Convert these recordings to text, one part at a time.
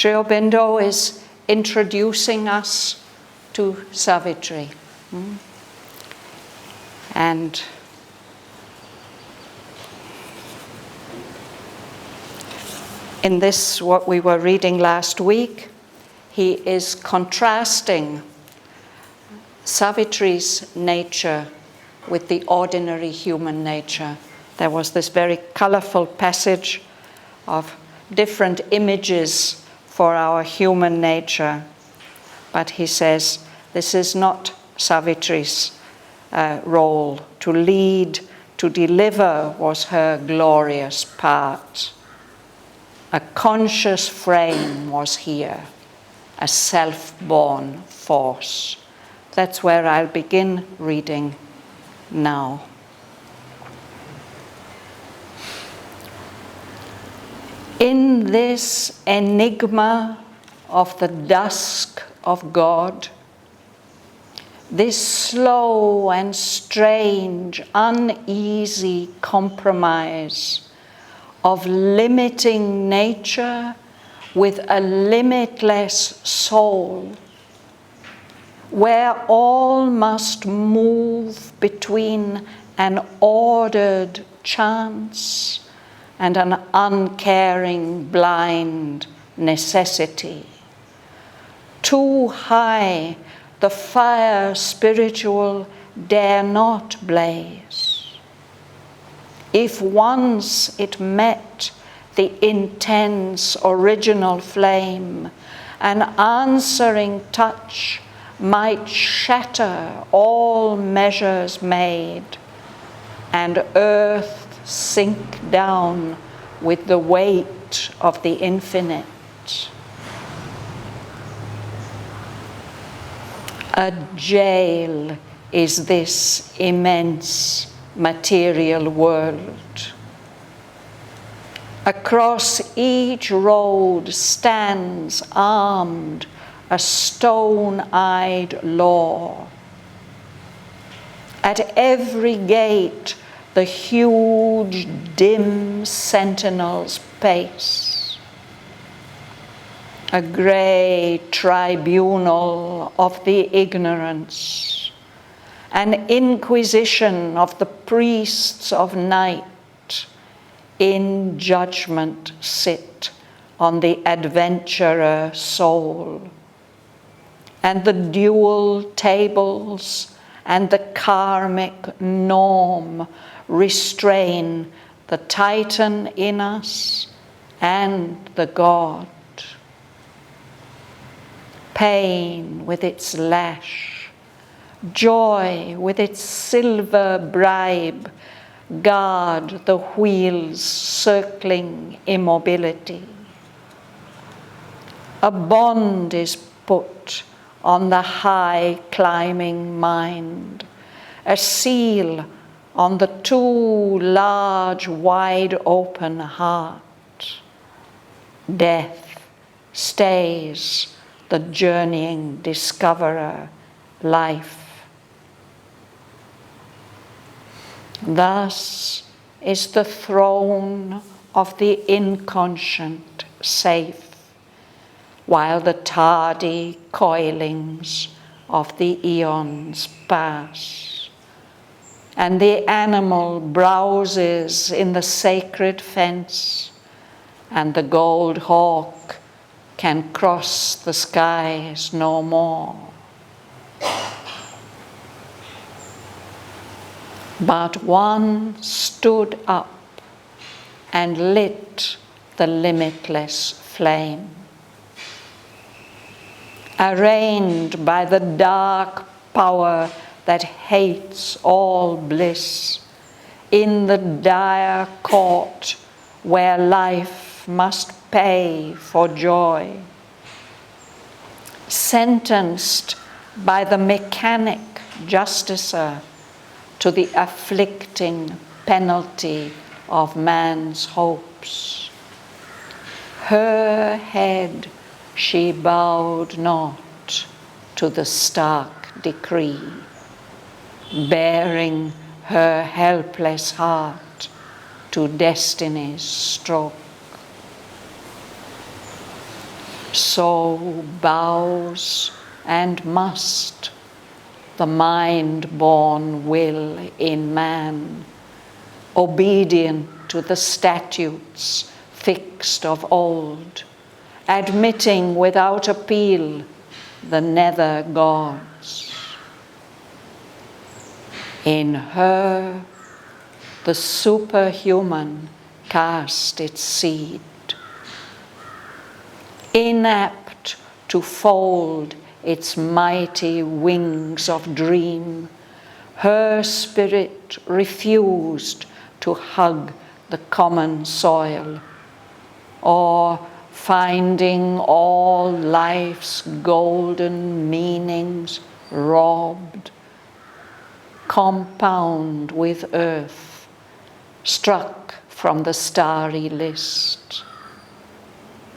Sri Aurobindo is introducing us to Savitri. And in this, what we were reading last week, he is contrasting Savitri's nature with the ordinary human nature. There was this very colorful passage of different images for our human nature. But he says, this is not Savitri's role. To lead, to deliver was her glorious part. A conscious frame was here, a self-born force. That's where I'll begin reading now. In this enigma of the dusk of God, this slow and strange, uneasy compromise of limiting nature with a limitless soul, where all must move between an ordered chance and an uncaring blind necessity. Too high the fire spiritual dare not blaze. If once it met the intense original flame, an answering touch might shatter all measures made, and earth sink down with the weight of the infinite. A jail is this immense material world. Across each road stands armed a stone-eyed law. At every gate the huge, dim sentinels pace. A grey tribunal of the ignorance, an inquisition of the priests of night, in judgment sit on the adventurer soul. And the dual tables and the karmic norm restrain the Titan in us and the God. Pain with its lash, joy with its silver bribe, guard the wheel's circling immobility. A bond is put on the high climbing mind, a seal on the too large wide open heart. Death stays the journeying discoverer, life. Thus is the throne of the inconscient safe, while the tardy coilings of the eons pass, and the animal browses in the sacred fence, and the gold hawk can cross the skies no more. But one stood up and lit the limitless flame. Arraigned by the dark power that hates all bliss, in the dire court where life must pay for joy. Sentenced by the mechanic justicer to the afflicting penalty of man's hopes. Her head she bowed not to the stark decree, bearing her helpless heart to destiny's stroke. So bows and must the mind-born will in man, obedient to the statutes fixed of old, admitting without appeal the nether gods. In her the superhuman cast its seed, inapt to fold its mighty wings of dream, her spirit refused to hug the common soil, or finding all life's golden meanings robbed, compound with earth, struck from the starry list,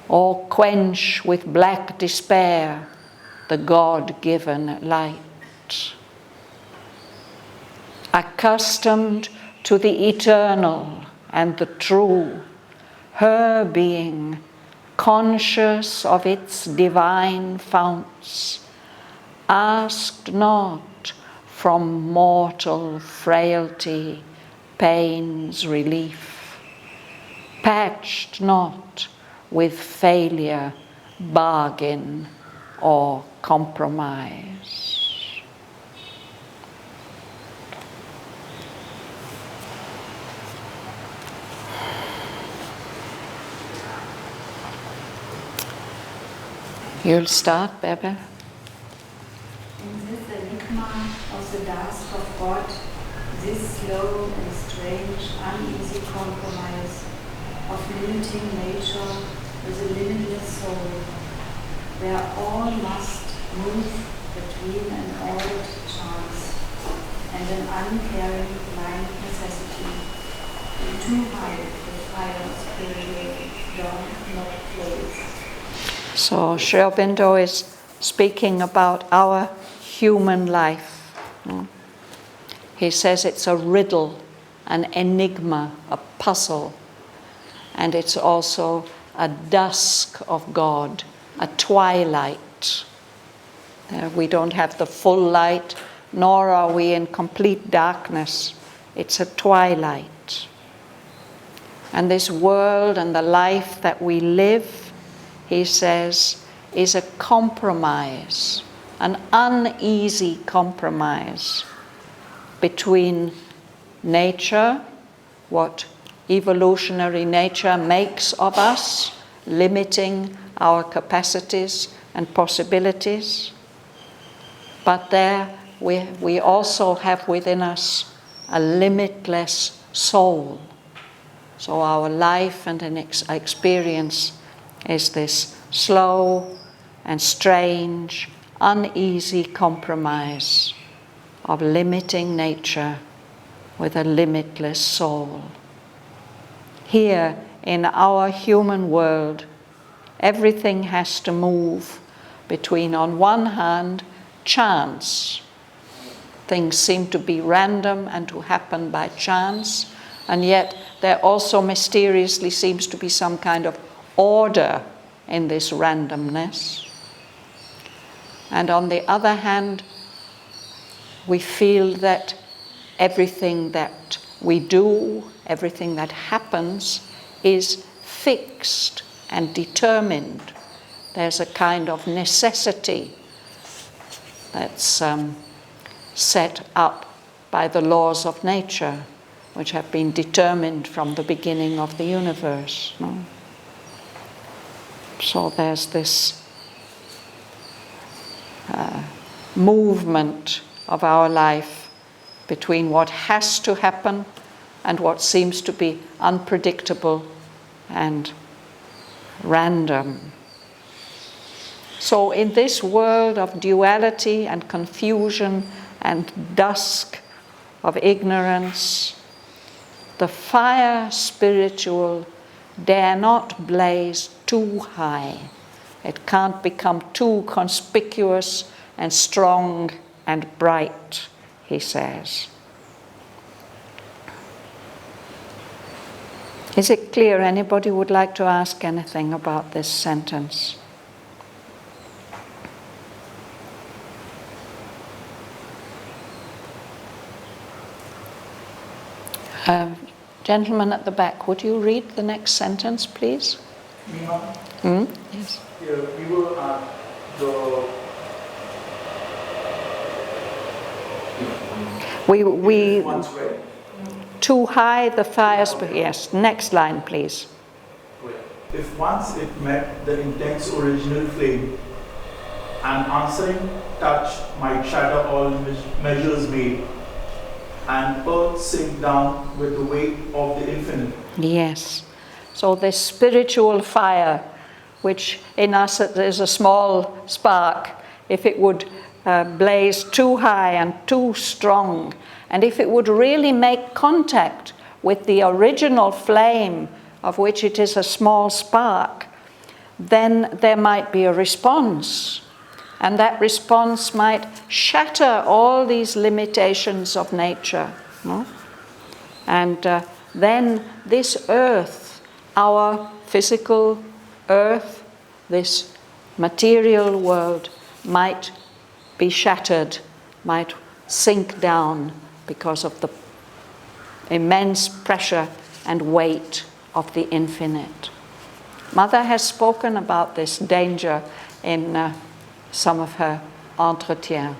or quench with black despair the God-given light. Accustomed to the eternal and the true, her being, conscious of its divine founts, asked not from mortal frailty pain's relief, patched not with failure bargain or compromise. You'll start, Bebe. In this enigma of the dusk of God, this slow and strange, uneasy compromise of limiting nature with a limitless soul, where all must move between an ordered chance and an uncaring blind necessity, too high the fire spiritual dawn not place. So Sri Aurobindo is speaking about our human life. He says it's a riddle, an enigma, a puzzle, and it's also a dusk of God, a twilight. We don't have the full light, nor are we in complete darkness. It's a twilight. And this world and the life that we live, he says, is a compromise, an uneasy compromise between nature, what evolutionary nature makes of us, limiting our capacities and possibilities. But there we also have within us a limitless soul. So our life and an experience is this slow and strange, uneasy compromise of limiting nature with a limitless soul. Here in our human world, everything has to move between, on one hand, chance. Things seem to be random and to happen by chance, and yet there also mysteriously seems to be some kind of order in this randomness. And on the other hand, we feel that everything that we do, everything that happens, is fixed and determined. There's a kind of necessity that's set up by the laws of nature, which have been determined from the beginning of the universe. No? So there's this movement of our life between what has to happen and what seems to be unpredictable and random. So in this world of duality and confusion and dusk of ignorance, the fire spiritual dare not blaze too high. It can't become too conspicuous and strong and bright, he says. Is it clear? Anybody would like to ask anything about this sentence? Gentleman at the back, would you read the next sentence, please? Yes. Yeah, we were at the... We Once read. too high the fires. Yes. Next line, please. If once it met the intense original flame, an answering touch might shatter all measures made, and earth sink down with the weight of the infinite. Yes. So this spiritual fire, which in us is a small spark, if it would blaze too high and too strong, and if it would really make contact with the original flame of which it is a small spark, then there might be a response. And that response might shatter all these limitations of nature. No? And then this earth, our physical earth, this material world, might be shattered, might sink down because of the immense pressure and weight of the infinite. Mother has spoken about this danger in some of her entretiens.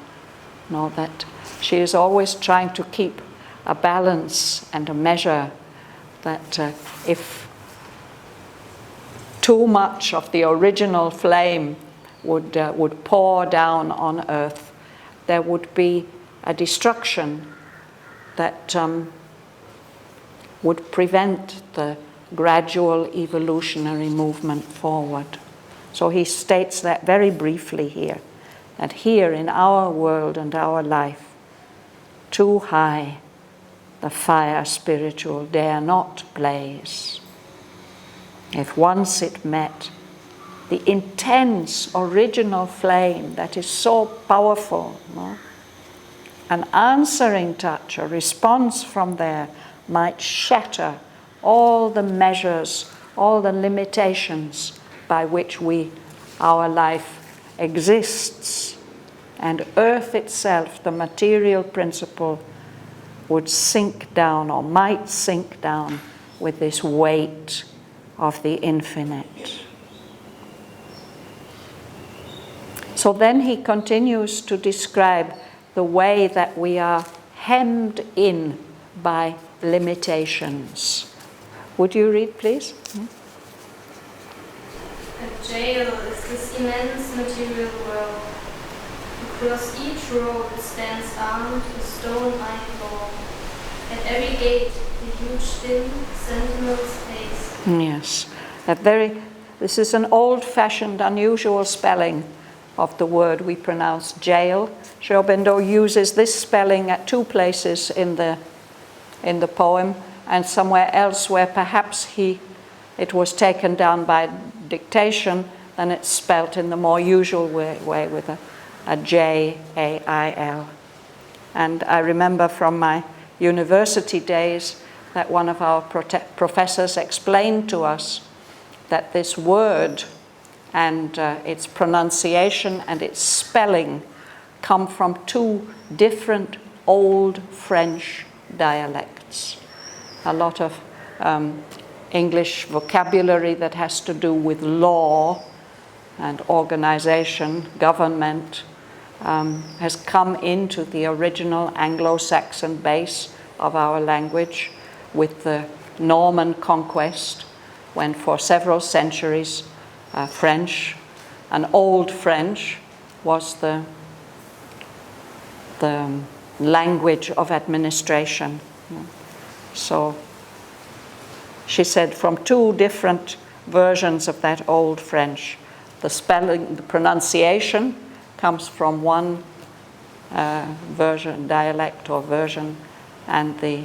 Know that she is always trying to keep a balance and a measure, that if too much of the original flame would pour down on earth, there would be a destruction that would prevent the gradual evolutionary movement forward. So he states that very briefly here, that here in our world and our life, too high the fire spiritual dare not blaze. If once it met the intense original flame that is so powerful, no? An answering touch, a response from there might shatter all the measures, all the limitations by which our life exists. And earth itself, the material principle, would sink down or might sink down with this weight of the infinite. So then he continues to describe the way that we are hemmed in by limitations. Would you read, please? A jail is this immense material world. Across each road stands armed a stone iron wall. At every gate, the huge thin sentinel space. Yes. This is an old-fashioned, unusual spelling of the word we pronounce jail. Sri Aurobindo uses this spelling at two places in the poem, and somewhere else where perhaps it was taken down by dictation, then it's spelt in the more usual way with a J-A-I-L. And I remember from my university days that one of our professors explained to us that this word and its pronunciation and its spelling come from two different old French dialects. A lot of English vocabulary that has to do with law and organization, government, has come into the original Anglo-Saxon base of our language with the Norman conquest, when for several centuries French, an old French, was the language of administration. So she said from two different versions of that old French, the spelling, the pronunciation comes from one version, dialect or version, and the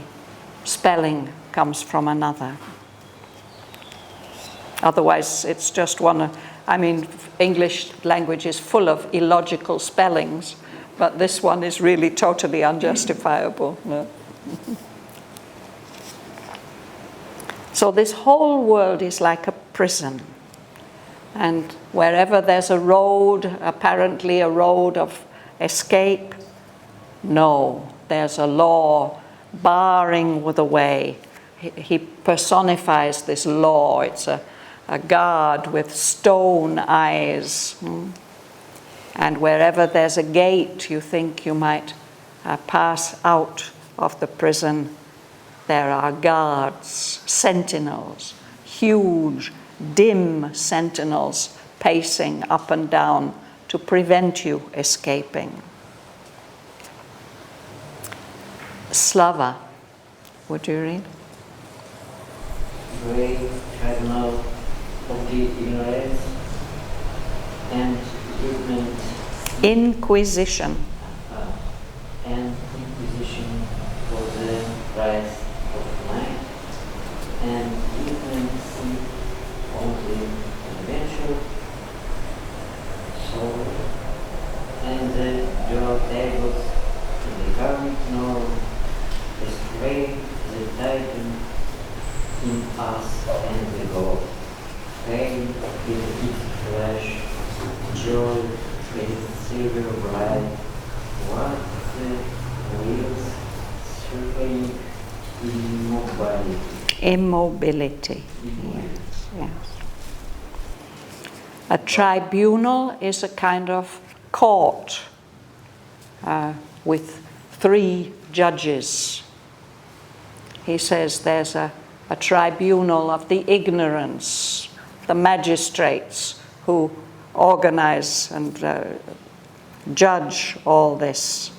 spelling comes from another. Otherwise, it's just one. English language is full of illogical spellings, but this one is really totally unjustifiable. No? So this whole world is like a prison. And wherever there's a road, apparently a road of escape, no, there's a law barring the way. He personifies this law. It's a guard with stone eyes. And wherever there's a gate, you think you might pass out of the prison, there are guards, sentinels, huge, dim sentinels pacing up and down to prevent you escaping. Slava, would you read? Great tribunal of the ignorance and judgment Inquisition. And inquisition for the price of life and ignorance on the adventure soul and the dual tables in the current norm restrain the titan in us and the God. Pain with its flesh, joy with its silver bright, what the wheels surveying immobility. Immobility. Yes. A tribunal is a kind of court with 3 judges. He says there's a tribunal of the ignorance, the magistrates who organize and judge all this,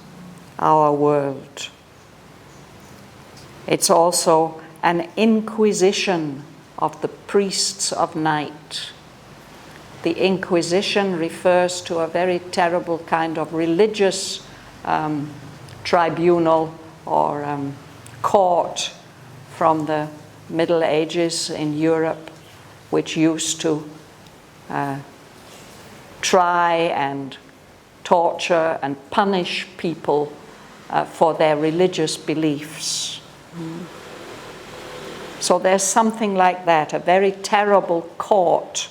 our world. It's also an inquisition of the priests of night. The Inquisition refers to a very terrible kind of religious tribunal or court from the Middle Ages in Europe, which used to try and torture and punish people for their religious beliefs. So there's something like that, a very terrible court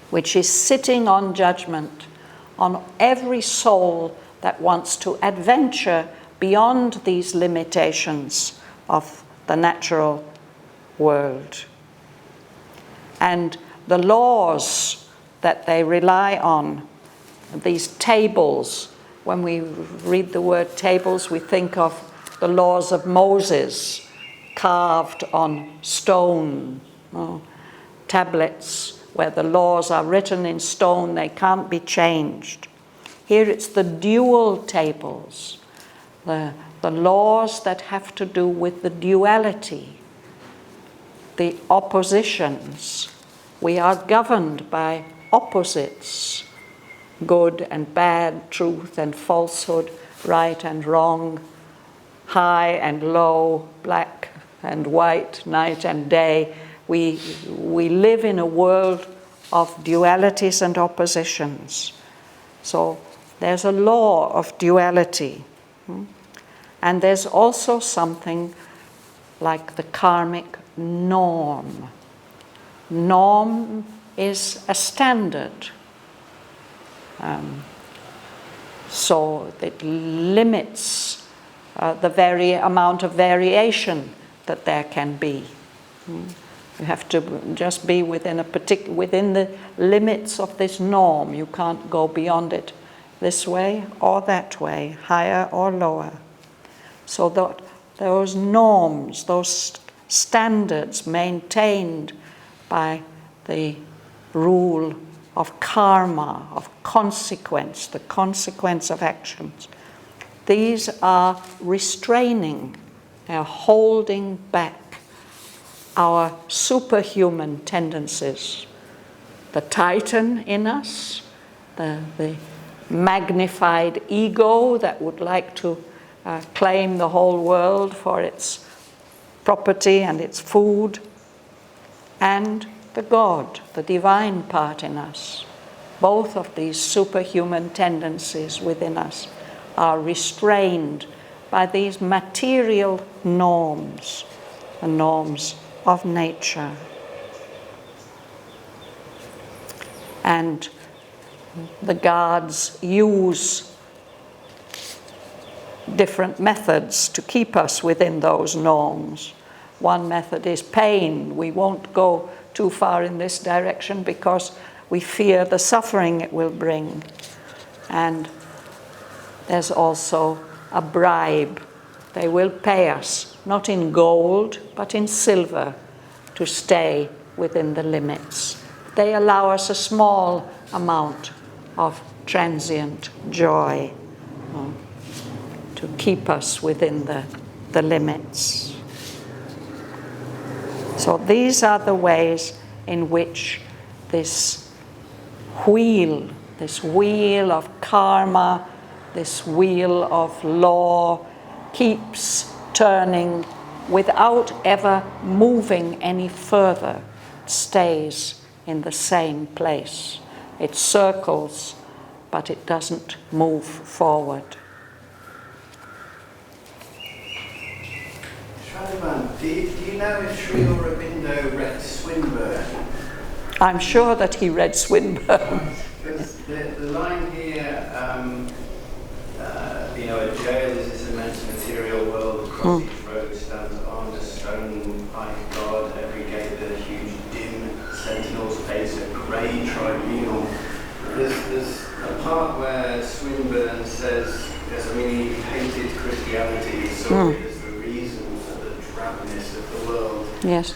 which is sitting on judgment on every soul that wants to adventure beyond these limitations of the natural world. And the laws that they rely on, these tables, when we read the word tables, we think of the laws of Moses carved on stone, tablets where the laws are written in stone, they can't be changed. Here it's the dual tables, the laws that have to do with the duality, the oppositions. We are governed by opposites, good and bad, truth and falsehood, right and wrong, high and low, black and white, night and day. We live in a world of dualities and oppositions. So there's a law of duality. And there's also something like the karmic norm. Norm is a standard. So it limits the very amount of variation that there can be. You have to just be within within the limits of this norm. You can't go beyond it this way or that way, higher or lower. So that those norms, those standards maintained by the rule of karma, of consequence, the consequence of actions, these are restraining, they are holding back our superhuman tendencies, the titan in us, the magnified ego that would like to claim the whole world for its property and its food, and the God, the divine part in us. Both of these superhuman tendencies within us are restrained by these material norms, the norms of nature. And the gods use different methods to keep us within those norms. One method is pain. We won't go too far in this direction because we fear the suffering it will bring. And there's also a bribe. They will pay us, not in gold, but in silver, to stay within the limits. They allow us a small amount of transient joy to keep us within the limits. So these are the ways in which this wheel of karma, this wheel of law keeps turning without ever moving any further. It stays in the same place. It circles, but it doesn't move forward. Shraddhavan, do you know if Sri Aurobindo read Swinburne? I'm sure that he read Swinburne. Because the line here, a jail is this immense material world, across each road stands armed a stone-like god, every gate the huge dim sentinels face a grey tribunal. There's a part where Swinburne says, he hated Christianity, he saw it as the reason for the drabness of the world. Yes.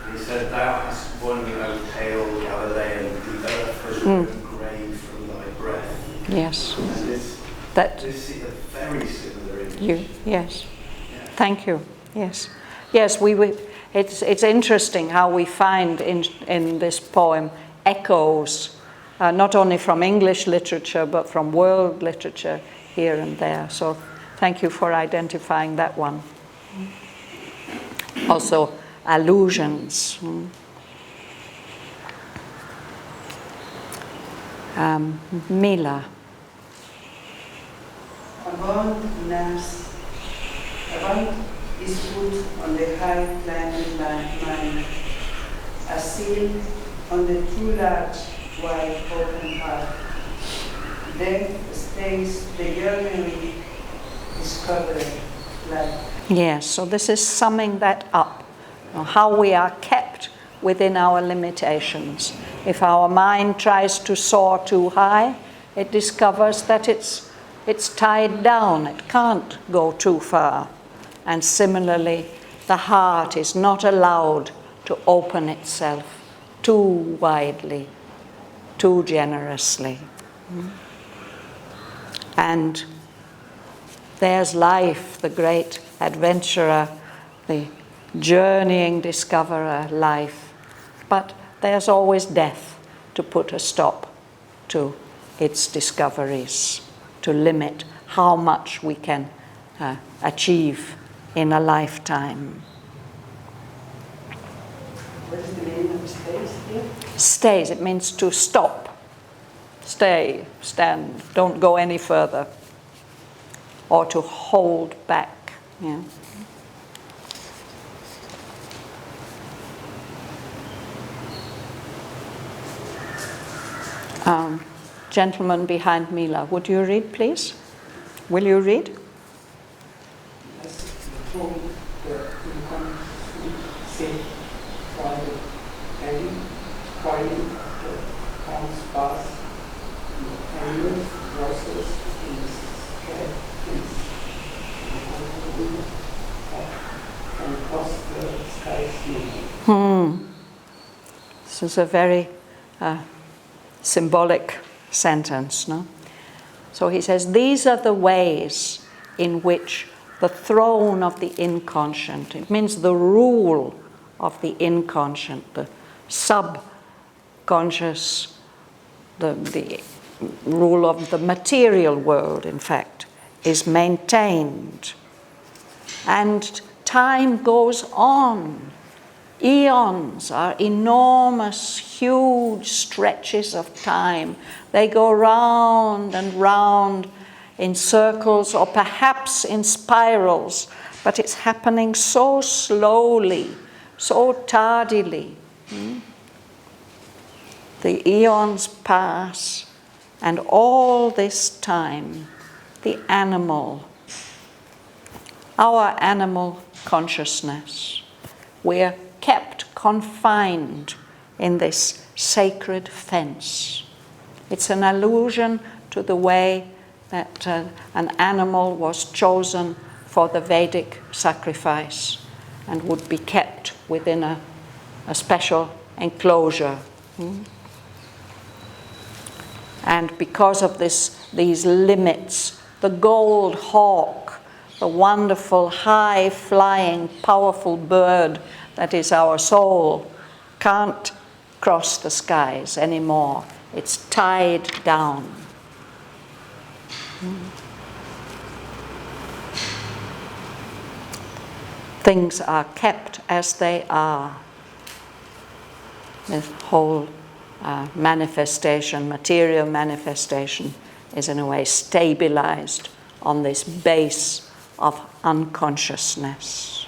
And he said, thou hast won, pale Galilean, the earth has grown grey from thy breath. Yes. And this is a very similar image. Yes. Yeah. Thank you. Yes. Yes, it's interesting how we find in this poem echoes, not only from English literature, but from world literature here and there. So thank you for identifying that one. Also, allusions. Mila. Bhavan is put on the high climbing mind, a seal on the too large, wide open heart. Then stays the yearning discovery life. Yes, so this is summing that up, how we are kept within our limitations. If our mind tries to soar too high, it discovers that it's tied down, it can't go too far. And similarly, the heart is not allowed to open itself too widely, too generously. And there's life, the great adventurer, the journeying discoverer life. But there's always death to put a stop to its discoveries, to limit how much we can achieve in a lifetime. What is the meaning of stays here? Stays, it means to stop. Stay, stand, don't go any further. Or to hold back. Yeah. Gentleman behind Mila, would you read, please? Will you read? This is a very symbolic sentence, no? So he says, these are the ways in which the throne of the inconscient, it means the rule of the inconscient, the subconscious, the rule of the material world, in fact, is maintained. And time goes on. Eons are enormous, huge stretches of time. They go round and round in circles or perhaps in spirals, but it's happening so slowly, so tardily. The eons pass, and all this time, the animal our animal consciousness. We're kept confined in this sacred fence. It's an allusion to the way that an animal was chosen for the Vedic sacrifice and would be kept within a special enclosure. And because of these limits, the gold hawk, the wonderful, high-flying, powerful bird that is our soul, can't cross the skies anymore. It's tied down. Things are kept as they are. The whole manifestation, material manifestation, is in a way stabilized on this base of unconsciousness.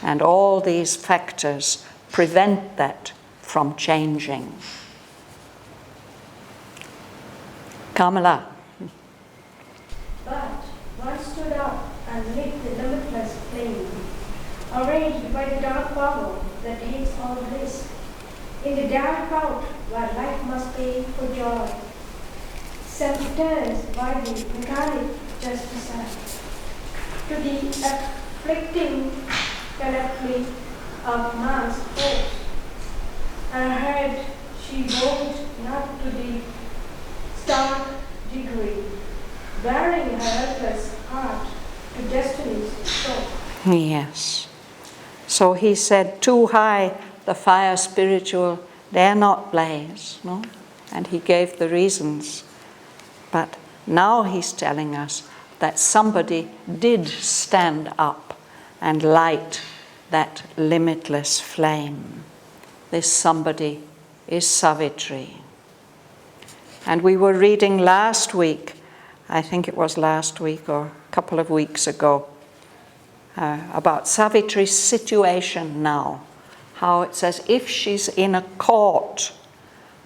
And all these factors prevent that from changing. Kamala. But one stood up and lit the limitless flame, arranged by the dark power that hates all bliss, in the dark cloud where life must pay for joy. Self-turns by the mechanic justice to the afflicting calamity of man's hopes. Her head she bowed not to the stark degree, bearing her helpless heart to destiny's stroke. Yes. So he said, too high the fire spiritual dare not blaze, no? And he gave the reasons. But now he's telling us that somebody did stand up and light that limitless flame. This somebody is Savitri. And we were reading last week, I think it was last week or a couple of weeks ago, about Savitri's situation now. How it's as if she's in a court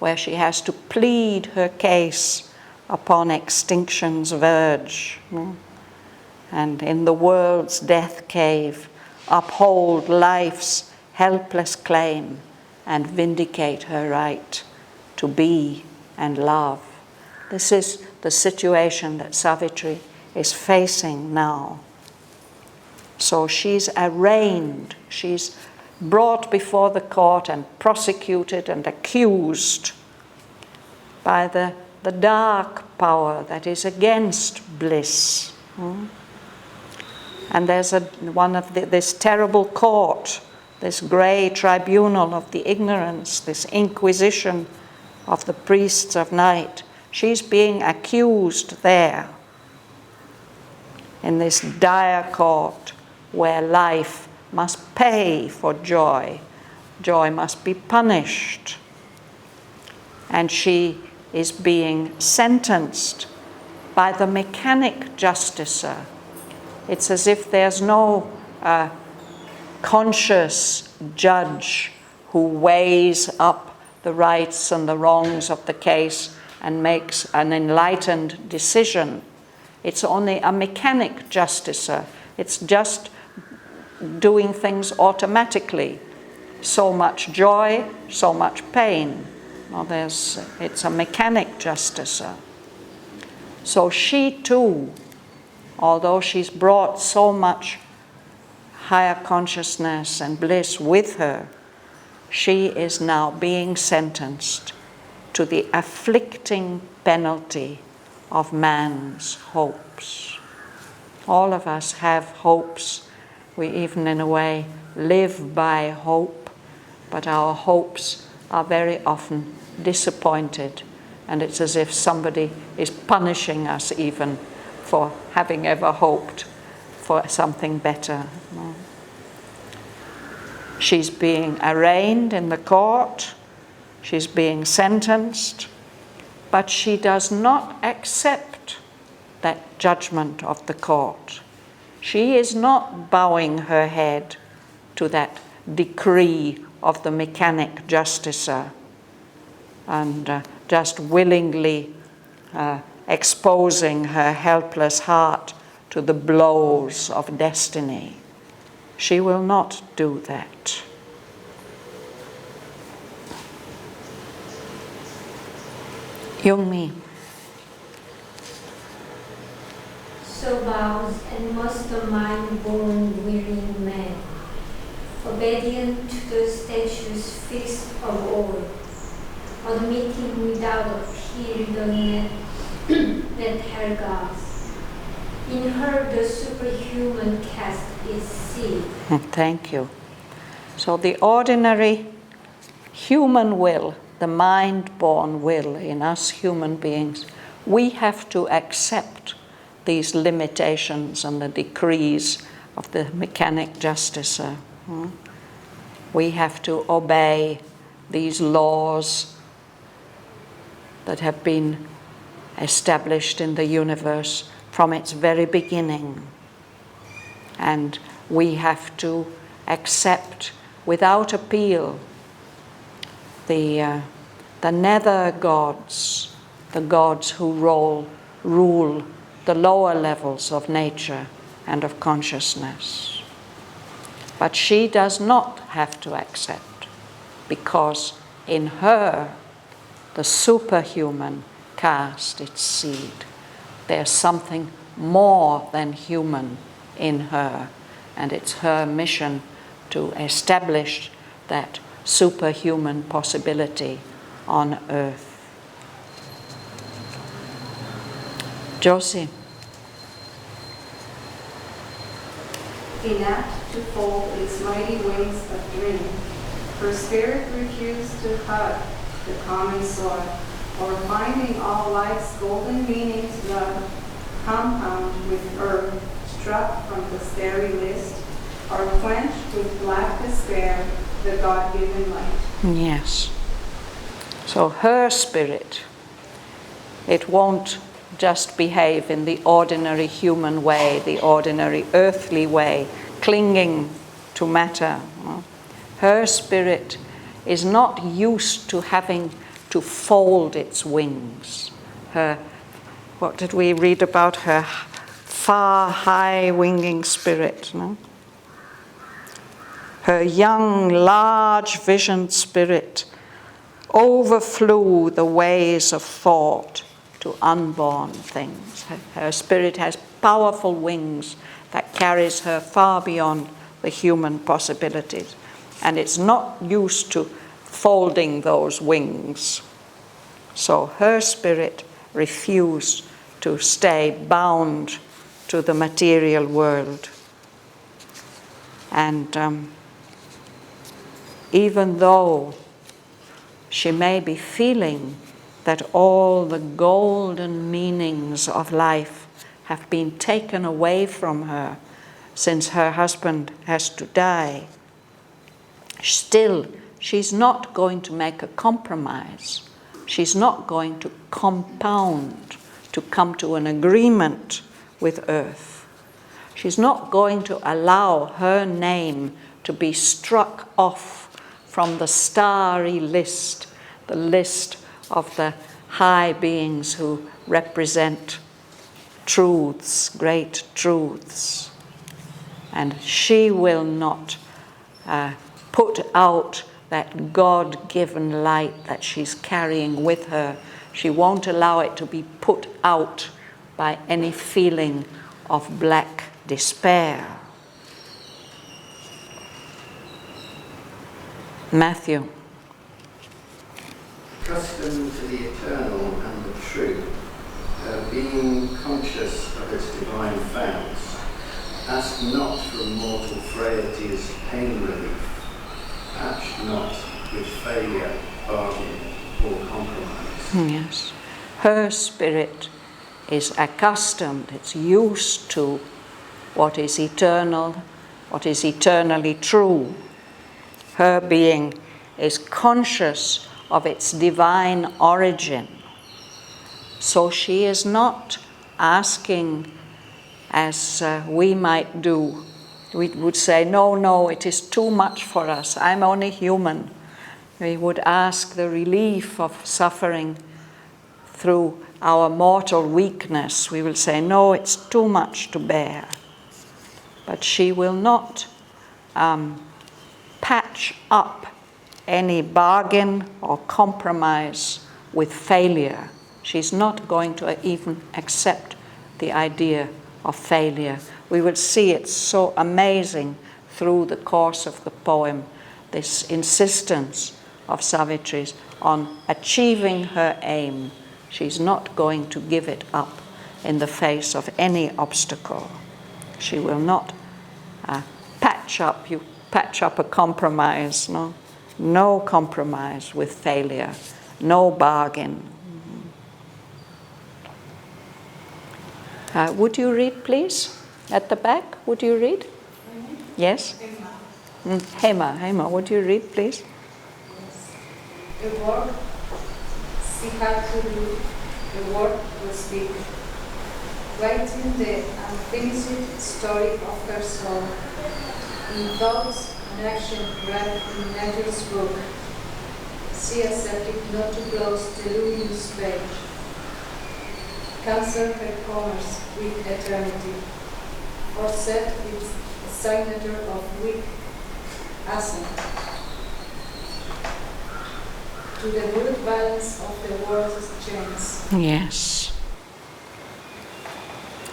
where she has to plead her case upon extinction's verge. And in the world's death cave, uphold life's helpless claim and vindicate her right to be and love. This is the situation that Savitri is facing now. So she's arraigned, she's brought before the court and prosecuted and accused by the dark power that is against bliss. And there's this terrible court, this grey tribunal of the ignorance, this inquisition of the priests of night. She's being accused there in this dire court where life must pay for joy. Joy must be punished. And she is being sentenced by the mechanic justicer. It's as if there's no conscious judge who weighs up the rights and the wrongs of the case and makes an enlightened decision. It's only a mechanic justicer. It's just doing things automatically. So much joy, so much pain. Well, it's a mechanic justicer. So she too, although she's brought so much higher consciousness and bliss with her, she is now being sentenced to the afflicting penalty of man's hopes. All of us have hopes. We even, in a way, live by hope, but our hopes are very often disappointed, and it's as if somebody is punishing us even for having ever hoped for something better. She's being arraigned in the court, she's being sentenced, but she does not accept that judgment of the court. She is not bowing her head to that decree of the mechanic justicer and just willingly exposing her helpless heart to the blows of destiny. She will not do that. Youngmi. So vows and mastermind-born willing man, obedient to the statutes fixed of old, admitting without appeal the net that her gods. In her the superhuman cast its seed. Thank you. So the ordinary human will, the mind-born will in us human beings, we have to accept these limitations and the decrees of the mechanic justicer. We have to obey these laws that have been established in the universe from its very beginning. And we have to accept without appeal the nether gods, the gods who rule the lower levels of nature and of consciousness. But she does not have to accept, because in her the superhuman cast its seed. There's something more than human in her, and it's her mission to establish that superhuman possibility on earth. Josie. In act to fold its mighty wings of dream, her spirit refused to hug the common soil, or finding all life's golden meanings love, compound with earth, struck from the starry list, or quenched with black despair the God-given light. Yes. So her spirit, it won't just behave in the ordinary human way, the ordinary earthly way, clinging to matter. Her spirit is not used to having to fold its wings. What did we read about her far high winging spirit? No? Her young, large visioned spirit overflew the ways of thought to unborn things. Her spirit has powerful wings that carries her far beyond the human possibilities. And it's not used to folding those wings. So her spirit refused to stay bound to the material world. And even though she may be feeling that all the golden meanings of life have been taken away from her since her husband has to die, still, she's not going to make a compromise. She's not going to compound to come to an agreement with Earth. She's not going to allow her name to be struck off from the starry list, the list of the high beings who represent truths, great truths. And she will not put out that God-given light that she's carrying with her. She won't allow it to be put out by any feeling of black despair. Matthew. Accustomed to the eternal and the true, being conscious of its divine fount, ask not from mortal frailties pain relief, patch not with failure, bargain, or compromise. Yes. Her spirit is accustomed, it's used to what is eternal, what is eternally true. Her being is conscious of its divine origin. So she is not asking, as we might do. We would say, no, it is too much for us. I'm only human. We would ask the relief of suffering through our mortal weakness. We will say, no, it's too much to bear. But she will not patch up any bargain or compromise with failure. She's not going to even accept the idea of failure. We will see it's so amazing through the course of the poem, this insistence of Savitri's on achieving her aim. She's not going to give it up in the face of any obstacle. She will not patch up a compromise, no compromise with failure, no bargain. Would you read, please? At the back, would you read? Yes? Hema, would you read, please? The work she had to do, the work to speak, writing the unfinished story of her soul, in thoughts and action read in nature's book. She accepted not to close the luminous page, cancel her commerce with eternity, or set its signature of weak assent to the good balance of the world's chains. Yes.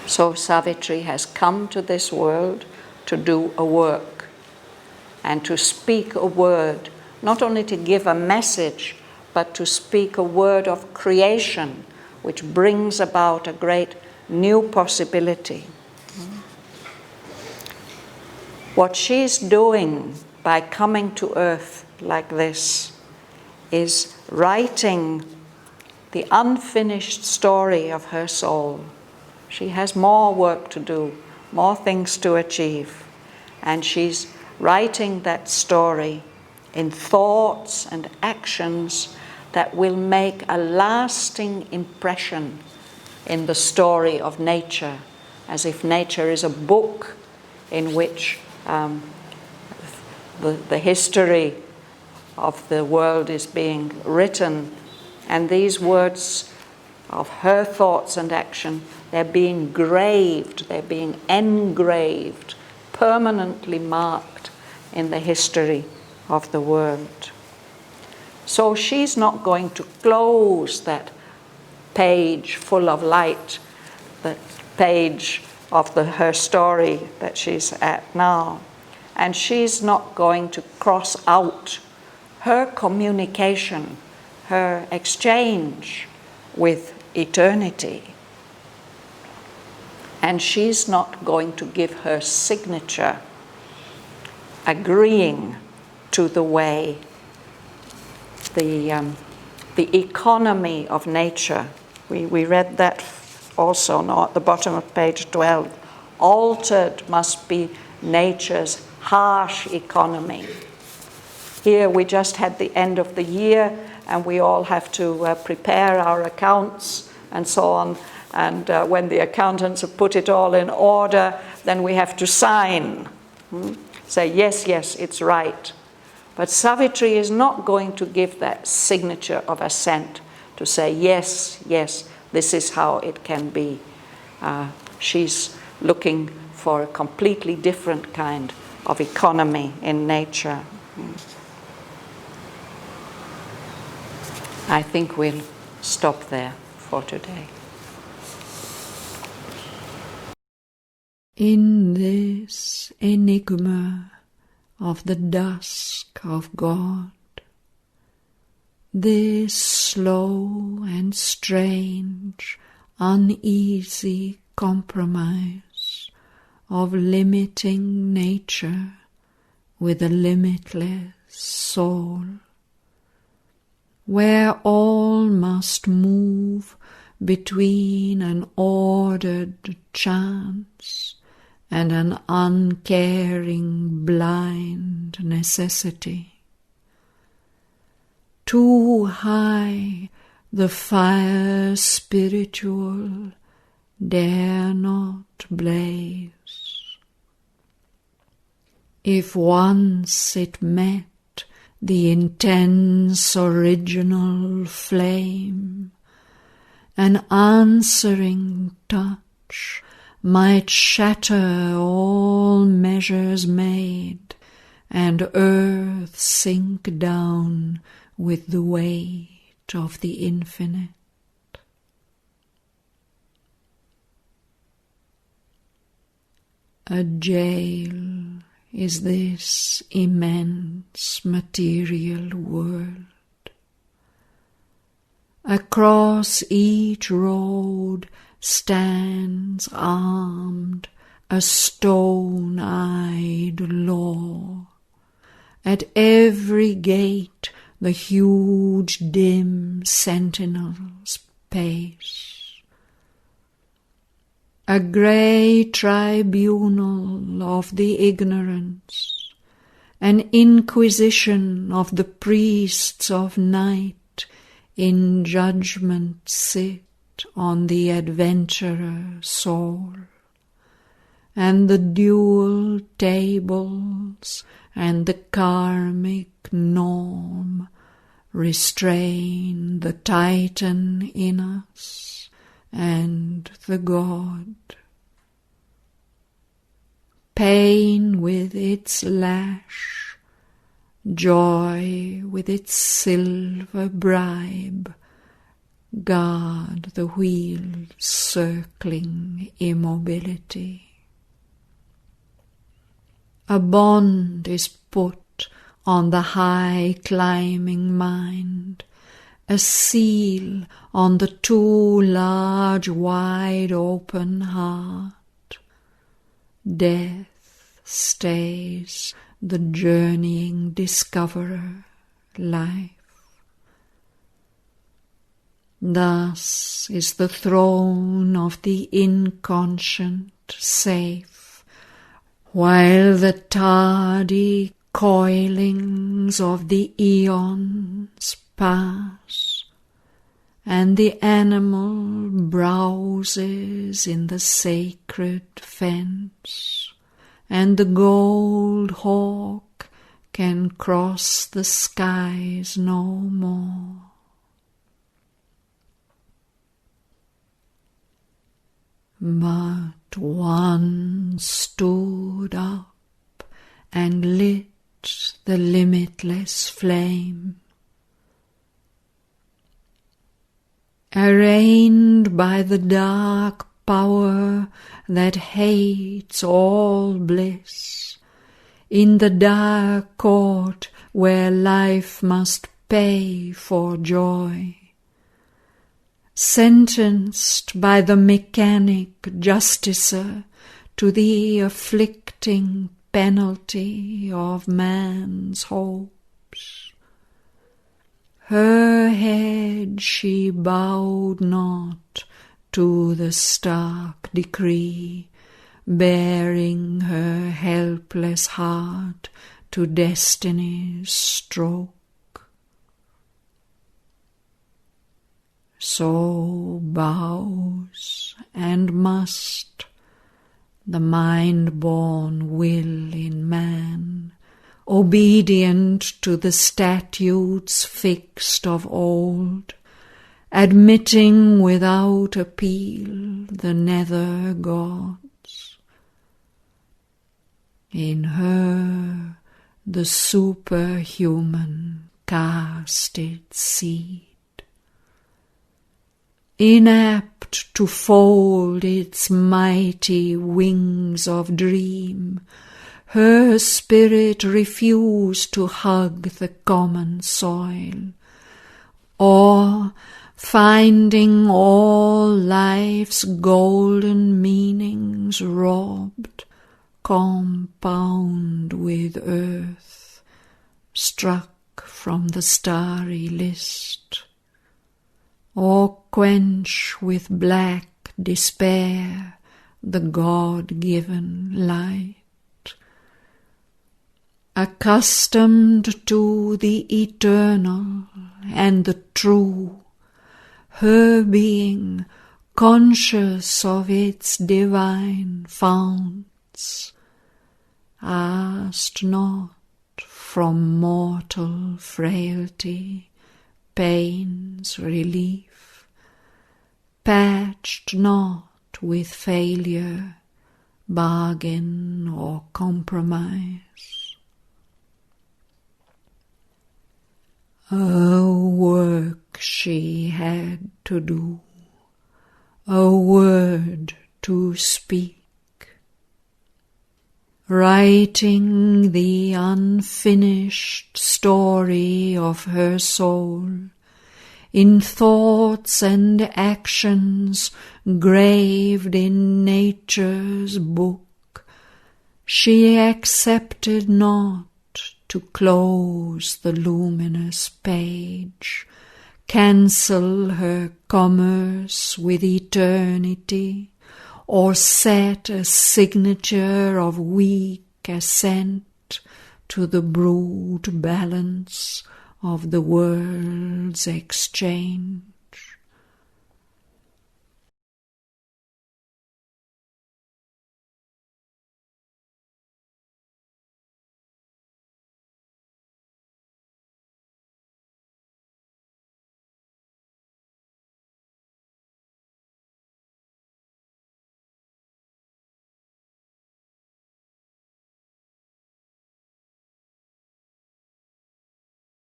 So Savitri has come to this world to do a work and to speak a word, not only to give a message, but to speak a word of creation, which brings about a great new possibility. What she's doing by coming to earth like this is writing the unfinished story of her soul. She has more work to do, more things to achieve, and she's writing that story in thoughts and actions that will make a lasting impression in the story of nature, as if nature is a book in which the history of the world is being written, and these words of her thoughts and action, they're being engraved, permanently marked in the history of the world. So she's not going to close that page full of light, that page of her story that she's at now. And she's not going to cross out her communication, her exchange with eternity. And she's not going to give her signature, agreeing to the way the economy of nature. We read that also now at the bottom of page 12. Altered must be nature's harsh economy. Here we just had the end of the year and we all have to prepare our accounts and so on. And when the accountants have put it all in order, then we have to sign. Say, yes, it's right. But Savitri is not going to give that signature of assent to say, yes, this is how it can be. She's looking for a completely different kind of economy in nature. I think we'll stop there for today. In this enigma of the dusk of God, this slow and strange, uneasy compromise of limiting nature with a limitless soul, where all must move between an ordered chance and an uncaring blind necessity. Too high the fire spiritual dare not blaze. If once it met the intense original flame, an answering touch might shatter all measures made, and earth sink down with the weight of the infinite. A jail is this immense material world. Across each road stands armed a stone-eyed law. At every gate the huge dim sentinels pace. A grey tribunal of the ignorance, an inquisition of the priests of night in judgment sit on the adventurer soul, and the dual tables and the karmic norm restrain the Titan in us and the God. Pain with its lash, joy with its silver bribe, guard the wheel's circling immobility. A bond is put on the high climbing mind, a seal on the too large wide open heart. Death stays the journeying discoverer life. Thus is the throne of the inconscient safe, while the tardy coilings of the eons pass, and the animal browses in the sacred fence, and the gold hawk can cross the skies no more. But one stood up and lit the limitless flame. Arraigned by the dark power that hates all bliss, in the dark court where life must pay for joy, sentenced by the mechanic justicer to the afflicting penalty of man's hopes, her head she bowed not to the stark decree, bearing her helpless heart to destiny's stroke. So bows and must the mind-born will in man, obedient to the statutes fixed of old, admitting without appeal the nether gods. In her the superhuman cast its seed, inapt to fold its mighty wings of dream. Her spirit refused to hug the common soil, or, finding all life's golden meanings robbed, compound with earth, struck from the starry list, or quench with black despair the God-given light. Accustomed to the eternal and the true, her being conscious of its divine founts, asked not from mortal frailty pain's relief, patched not with failure, bargain or compromise. A work she had to do, a word to speak, writing the unfinished story of her soul in thoughts and actions graved in nature's book. She accepted not to close the luminous page, cancel her commerce with eternity, or set a signature of weak assent to the brute balance of the world's exchange.